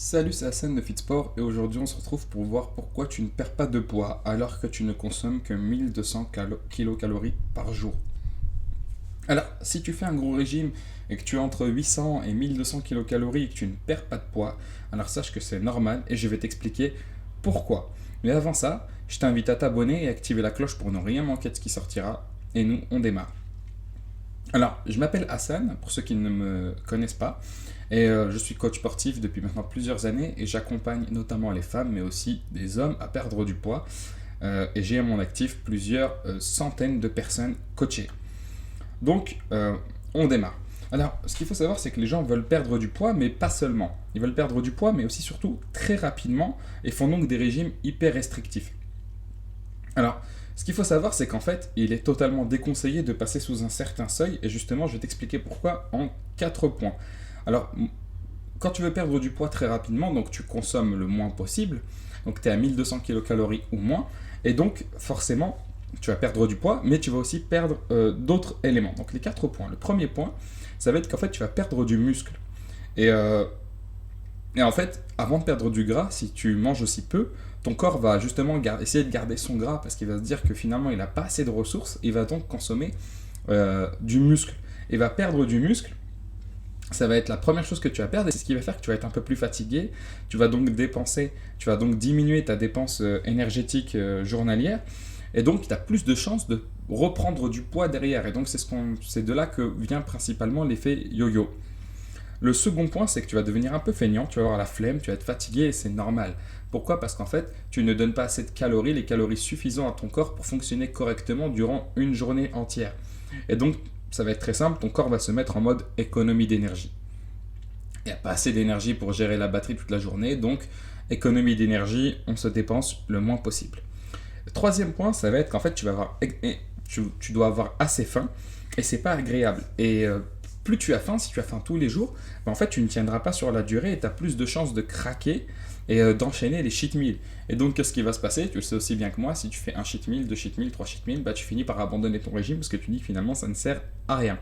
Salut, c'est Hassan de Fitsport et aujourd'hui on se retrouve pour voir pourquoi tu ne perds pas de poids alors que tu ne consommes que 1200 kilocalories par jour. Alors, si tu fais un gros régime et que tu es entre 800 et 1200 kilocalories et que tu ne perds pas de poids, alors sache que c'est normal et je vais t'expliquer pourquoi. Mais avant ça, je t'invite à t'abonner et activer la cloche pour ne rien manquer de ce qui sortira. Et nous, on démarre. Alors, je m'appelle Hassan, pour ceux qui ne me connaissent pas, et je suis coach sportif depuis maintenant plusieurs années et j'accompagne notamment les femmes, mais aussi des hommes à perdre du poids. Et j'ai à mon actif plusieurs centaines de personnes coachées. Donc, on démarre. Alors, ce qu'il faut savoir, c'est que les gens veulent perdre du poids, mais pas seulement. Ils veulent perdre du poids, mais aussi surtout très rapidement, et font donc des régimes hyper restrictifs. Alors, ce qu'il faut savoir, c'est qu'en fait, il est totalement déconseillé de passer sous un certain seuil, et justement, je vais t'expliquer pourquoi en 4 points. Alors, quand tu veux perdre du poids très rapidement, donc tu consommes le moins possible, donc tu es à 1200 kilocalories ou moins, et donc forcément, tu vas perdre du poids, mais tu vas aussi perdre d'autres éléments. Donc les 4 points. Le premier point, ça va être qu'en fait, tu vas perdre du muscle. Et, euh, et en fait, avant de perdre du gras, si tu manges aussi peu, ton corps va justement essayer de garder son gras parce qu'il va se dire que finalement il n'a pas assez de ressources, il va donc consommer du muscle. Il va perdre du muscle, ça va être la première chose que tu vas perdre et c'est ce qui va faire que tu vas être un peu plus fatigué. Tu vas donc diminuer ta dépense énergétique journalière et donc tu as plus de chances de reprendre du poids derrière. Et donc c'est de là que vient principalement l'effet yo-yo. Le second point, c'est que tu vas devenir un peu feignant, tu vas avoir la flemme, tu vas être fatigué et c'est normal. Pourquoi? Parce qu'en fait, tu ne donnes pas assez de calories, les calories suffisantes à ton corps pour fonctionner correctement durant une journée entière. Et donc, ça va être très simple, ton corps va se mettre en mode économie d'énergie. Il n'y a pas assez d'énergie pour gérer la batterie toute la journée, donc économie d'énergie, on se dépense le moins possible. Le troisième point, ça va être qu'en fait, tu dois avoir assez faim et c'est pas agréable. Et plus tu as faim, si tu as faim tous les jours, ben en fait, tu ne tiendras pas sur la durée et tu as plus de chances de craquer et d'enchaîner les cheat meals. Et donc, qu'est-ce qui va se passer? Tu le sais aussi bien que moi, si tu fais un cheat meal, deux cheat meals, trois cheat meals, bah, tu finis par abandonner ton régime parce que tu dis que finalement, ça ne sert à rien.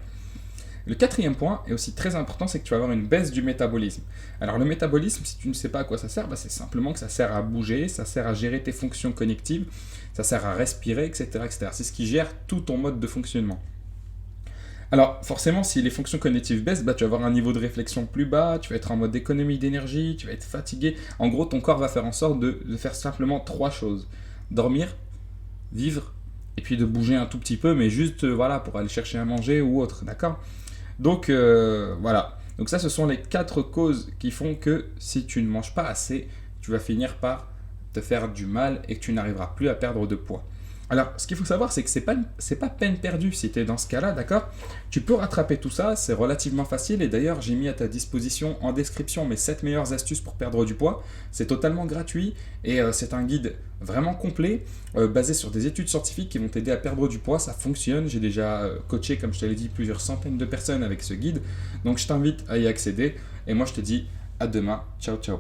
Le quatrième point est aussi très important, c'est que tu vas avoir une baisse du métabolisme. Alors le métabolisme, si tu ne sais pas à quoi ça sert, bah, c'est simplement que ça sert à bouger, ça sert à gérer tes fonctions cognitives, ça sert à respirer, etc. etc. C'est ce qui gère tout ton mode de fonctionnement. Alors forcément, si les fonctions cognitives baissent, bah, tu vas avoir un niveau de réflexion plus bas, tu vas être en mode économie d'énergie, tu vas être fatigué. En gros, ton corps va faire en sorte de faire simplement trois choses. Dormir, vivre, et puis de bouger un tout petit peu, mais juste voilà, pour aller chercher à manger ou autre, d'accord? Donc voilà. Donc ça, ce sont les quatre causes qui font que si tu ne manges pas assez, tu vas finir par te faire du mal et que tu n'arriveras plus à perdre de poids. Alors, ce qu'il faut savoir, c'est que c'est pas peine perdue si tu es dans ce cas-là, d'accord? Tu peux rattraper tout ça, c'est relativement facile. Et d'ailleurs, j'ai mis à ta disposition en description mes 7 meilleures astuces pour perdre du poids. C'est totalement gratuit et c'est un guide vraiment complet, basé sur des études scientifiques qui vont t'aider à perdre du poids. Ça fonctionne. J'ai déjà coaché, comme je te l'ai dit, plusieurs centaines de personnes avec ce guide. Donc, je t'invite à y accéder. Et moi, je te dis à demain. Ciao, ciao.